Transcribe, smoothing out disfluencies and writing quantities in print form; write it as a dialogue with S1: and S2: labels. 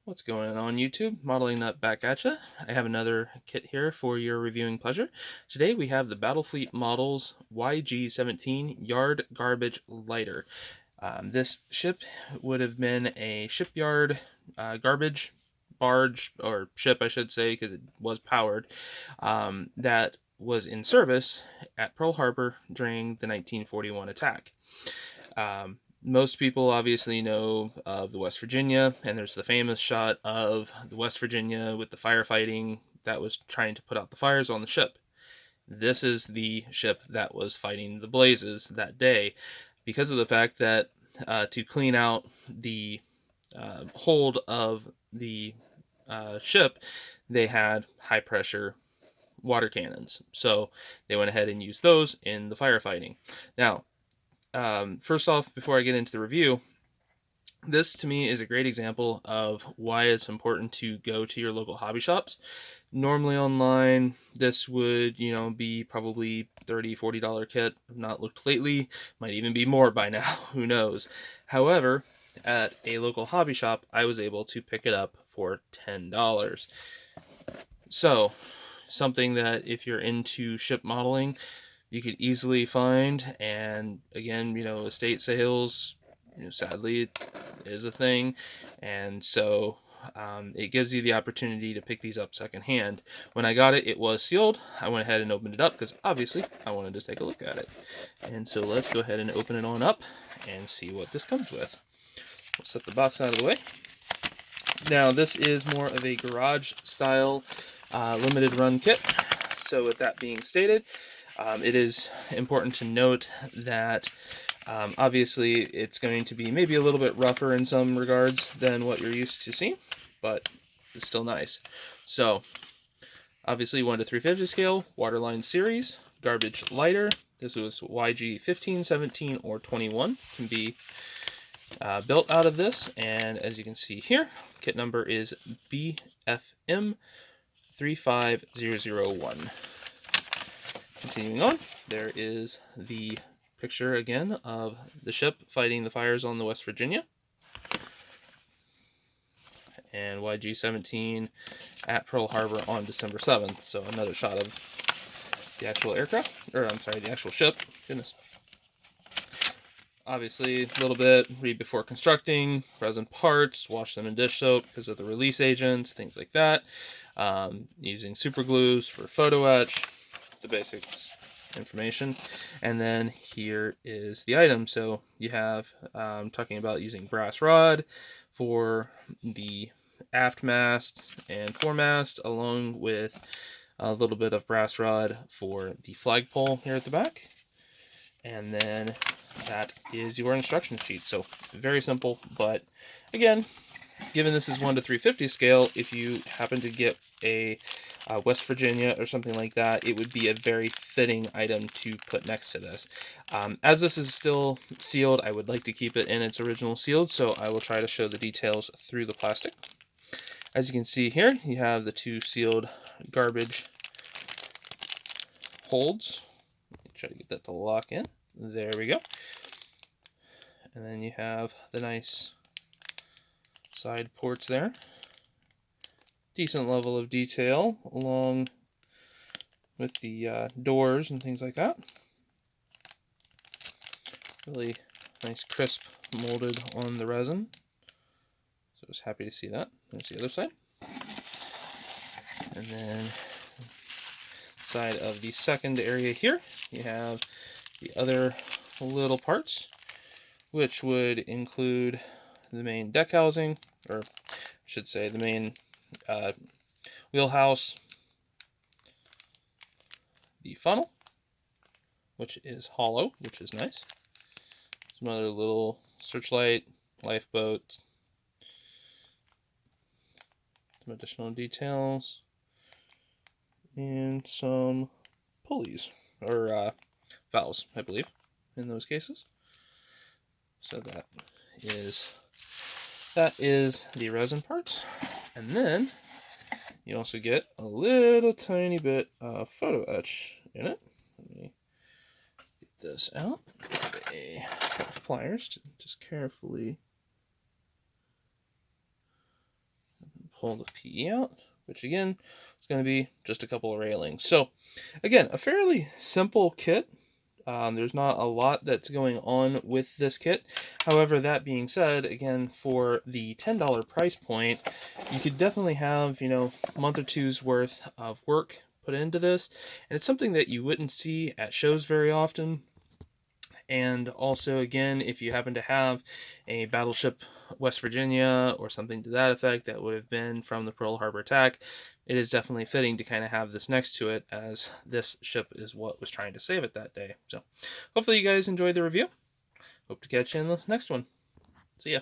S1: What's going on YouTube? Modeling Nut back at you. I have another kit here for your reviewing pleasure. Today we have the Battlefleet Models YG-17 Garbage Lighter. This ship would have been a shipyard garbage barge, or ship I should say, because it was powered, that was in service at Pearl Harbor during the 1941 attack. Most people obviously know of the West Virginia, and there's the famous shot of the West Virginia with the firefighting that was trying to put out the fires on the ship. This is the ship that was fighting the blazes that day because of the fact that to clean out the hold of the ship, they had high pressure water cannons. So they went ahead and used those in the firefighting. Now, first off, before I get into the review, this to me is a great example of why it's important to go to your local hobby shops. Normally online, this would, be probably $30-$40 kit. I've not looked lately, might even be more by now, who knows. However, at a local hobby shop, I was able to pick it up for $10. So, something that if you're into ship modeling, you could easily find. And again, estate sales, sadly, it is a thing. And so it gives you the opportunity to pick these up secondhand. When I got it, it was sealed. I went ahead and opened it up because obviously I wanted to take a look at it. And so let's go ahead and open it on up and see what this comes with. We'll set the box out of the way. Now, this is more of a garage style limited run kit. So with that being stated, it is important to note that obviously it's going to be maybe a little bit rougher in some regards than what you're used to seeing, but it's still nice. So obviously 1 to 350 scale, waterline series, garbage lighter. This was YG-15, 17, or 21. Can be built out of this, and as you can see here, kit number is BFM 35001. Continuing on, there is the picture again of the ship fighting the fires on the West Virginia, and YG-17 at Pearl Harbor on December 7th. So another shot of the actual aircraft, or I'm sorry, the actual ship. Goodness. Obviously, a little bit, read before constructing, resin parts, wash them in dish soap because of the release agents, things like that. Using super glues for photo etch, the basics information. And then here is the item. So you have talking about using brass rod for the aft mast and foremast, along with a little bit of brass rod for the flagpole here at the back. And then that is your instruction sheet. So very simple, but again, given this is 1 to 350 scale, if you happen to get a West Virginia or something like that, it would be a very fitting item to put next to this. As this is still sealed, I would like to keep it in its original sealed, so I will try to show the details through the plastic. As you can see here, you have the 2 sealed garbage holds. Try to get that to lock in. There we go. And then you have the nice side ports there. Decent level of detail along with the doors and things like that. Really nice crisp molded on the resin. So I was happy to see that. There's the other side. And then side of the second area here, you have the other little parts, which would include the main deck housing, or I should say the main wheelhouse, the funnel, which is hollow, which is nice. Some other little searchlight, lifeboat, some additional details, and some pulleys, or valves, I believe, in those cases. So that is the resin part. And then you also get a little tiny bit of photo etch in it. Let me get this out. A pliers to just carefully pull the PE out, which again is going to be just a couple of railings. So again, a fairly simple kit. There's not a lot that's going on with this kit. However, that being said, again, for the $10 price point, you could definitely have, a month or two's worth of work put into this. And it's something that you wouldn't see at shows very often. And also, again, if you happen to have a Battleship West Virginia or something to that effect that would have been from the Pearl Harbor attack, it is definitely fitting to kind of have this next to it, as this ship is what was trying to save it that day. So hopefully you guys enjoyed the review. Hope to catch you in the next one. See ya.